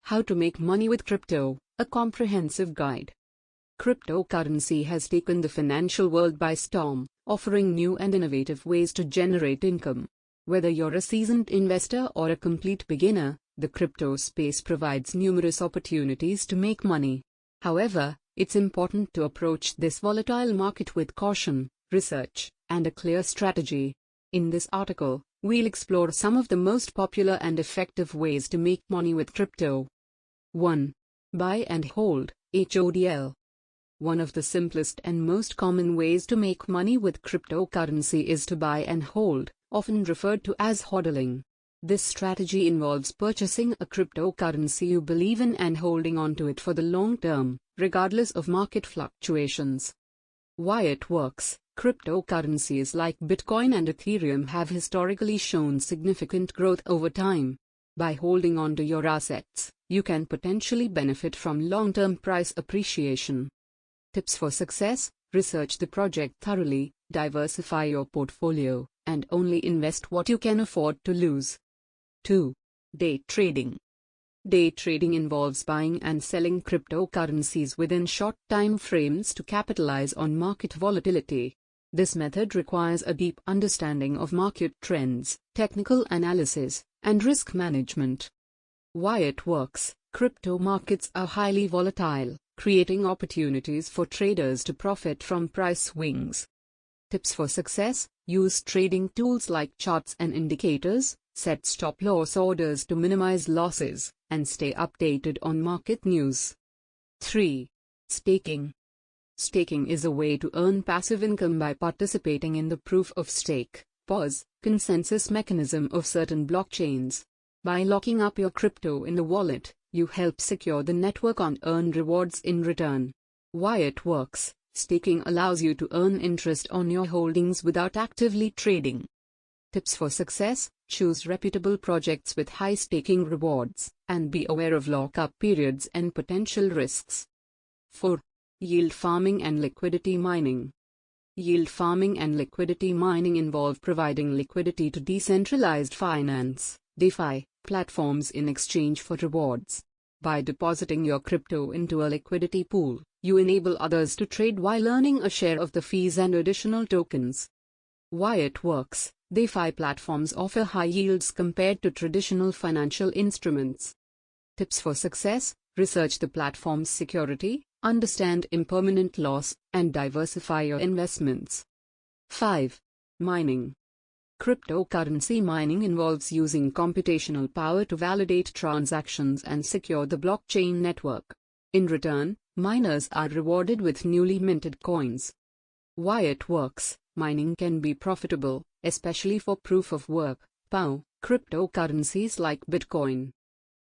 How to Make Money with Crypto, a comprehensive guide. Cryptocurrency has taken the financial world by storm, offering new and innovative ways to generate income. Whether you're a seasoned investor or a complete beginner, the crypto space provides numerous opportunities to make money. However, it's important to approach this volatile market with caution, research, and a clear strategy. In this article, we'll explore some of the most popular and effective ways to make money with crypto. 1. Buy and hold, HODL. One of the simplest and most common ways to make money with cryptocurrency is to buy and hold, often referred to as HODLing. This strategy involves purchasing a cryptocurrency you believe in and holding onto it for the long term, regardless of market fluctuations. Why it works. Cryptocurrencies like Bitcoin and Ethereum have historically shown significant growth over time. By holding onto your assets, you can potentially benefit from long-term price appreciation. Tips for success: research the project thoroughly, diversify your portfolio, and only invest what you can afford to lose. 2. Day trading. Day trading involves buying and selling cryptocurrencies within short time frames to capitalize on market volatility. This method requires a deep understanding of market trends, technical analysis, and risk management. Why it works. Crypto markets are highly volatile, creating opportunities for traders to profit from price swings. Tips for success: use trading tools like charts and indicators, set stop-loss orders to minimize losses, and stay updated on market news. 3. Staking. Staking is a way to earn passive income by participating in the proof-of-stake (POS) consensus mechanism of certain blockchains. By locking up your crypto in the wallet, you help secure the network and earn rewards in return. Why it works. Staking allows you to earn interest on your holdings without actively trading. Tips for success: choose reputable projects with high staking rewards, and be aware of lockup periods and potential risks. 4. Yield farming and liquidity mining. Yield farming and liquidity mining involve providing liquidity to decentralized finance (DeFi) platforms in exchange for rewards. By depositing your crypto into a liquidity pool, you enable others to trade while earning a share of the fees and additional tokens. Why it works. DeFi platforms offer high yields compared to traditional financial instruments. Tips for success: research the platform's security, understand impermanent loss, and diversify your investments. 5. Mining. Cryptocurrency mining involves using computational power to validate transactions and secure the blockchain network. In return, miners are rewarded with newly minted coins. Why it works. Mining can be profitable, especially for proof-of-work (POW) cryptocurrencies like Bitcoin.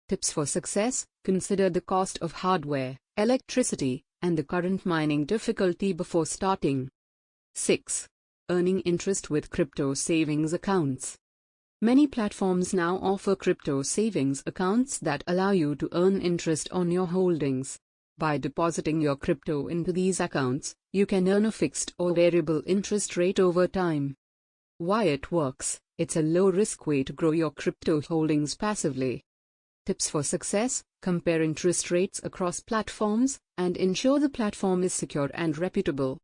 Tips for success: consider the cost of hardware, electricity, and the current mining difficulty before starting. 6. Earning interest with crypto savings accounts. Many platforms now offer crypto savings accounts that allow you to earn interest on your holdings. By depositing your crypto into these accounts, you can earn a fixed or variable interest rate over time. Why it works. It's a low-risk way to grow your crypto holdings passively. Tips for success: compare interest rates across platforms, and ensure the platform is secure and reputable.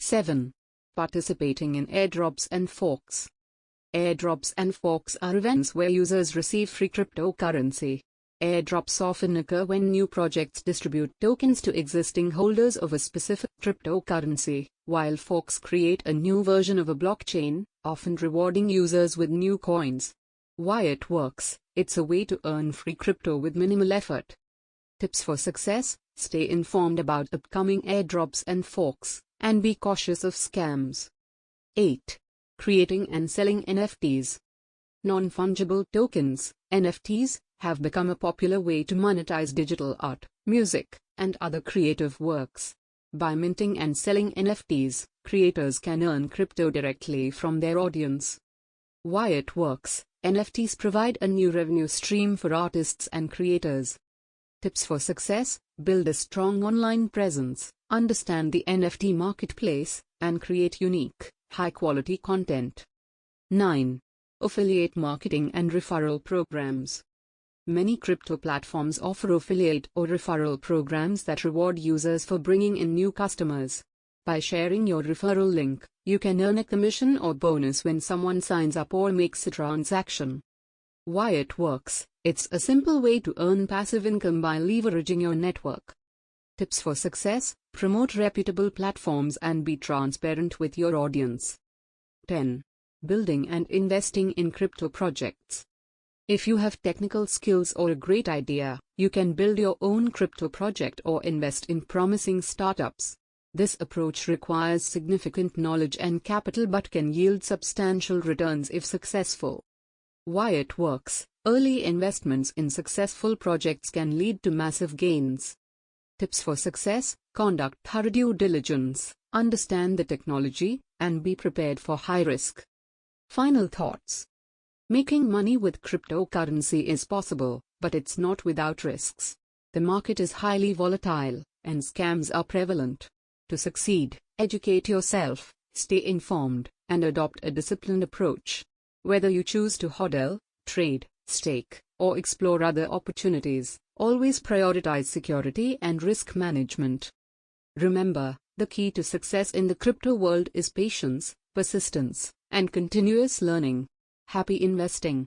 7. Participating in airdrops and forks. Airdrops and forks are events where users receive free cryptocurrency. Airdrops often occur when new projects distribute tokens to existing holders of a specific cryptocurrency, while forks create a new version of a blockchain, often rewarding users with new coins. Why it works. It's a way to earn free crypto with minimal effort. Tips for success: stay informed about upcoming airdrops and forks, and be cautious of scams. 8. Creating and selling NFTs. Non-fungible tokens, NFTs, have become a popular way to monetize digital art, music, and other creative works. By minting and selling NFTs, creators can earn crypto directly from their audience. Why it works. NFTs provide a new revenue stream for artists and creators. Tips for success: build a strong online presence, understand the NFT marketplace, and create unique, high-quality content. 9. Affiliate marketing and referral programs. Many crypto platforms offer affiliate or referral programs that reward users for bringing in new customers. By sharing your referral link, you can earn a commission or bonus when someone signs up or makes a transaction. Why it works? It's a simple way to earn passive income by leveraging your network. Tips for success: promote reputable platforms and be transparent with your audience. 10. Building and investing in crypto projects. If you have technical skills or a great idea, you can build your own crypto project or invest in promising startups. This approach requires significant knowledge and capital but can yield substantial returns if successful. Why it works? Early investments in successful projects can lead to massive gains. Tips for success: conduct thorough due diligence, understand the technology, and be prepared for high risk. Final thoughts. Making money with cryptocurrency is possible, but it's not without risks. The market is highly volatile, and scams are prevalent. To succeed, educate yourself, stay informed, and adopt a disciplined approach. Whether you choose to HODL, trade, stake, or explore other opportunities, always prioritize security and risk management. Remember, the key to success in the crypto world is patience, persistence, and continuous learning. Happy investing!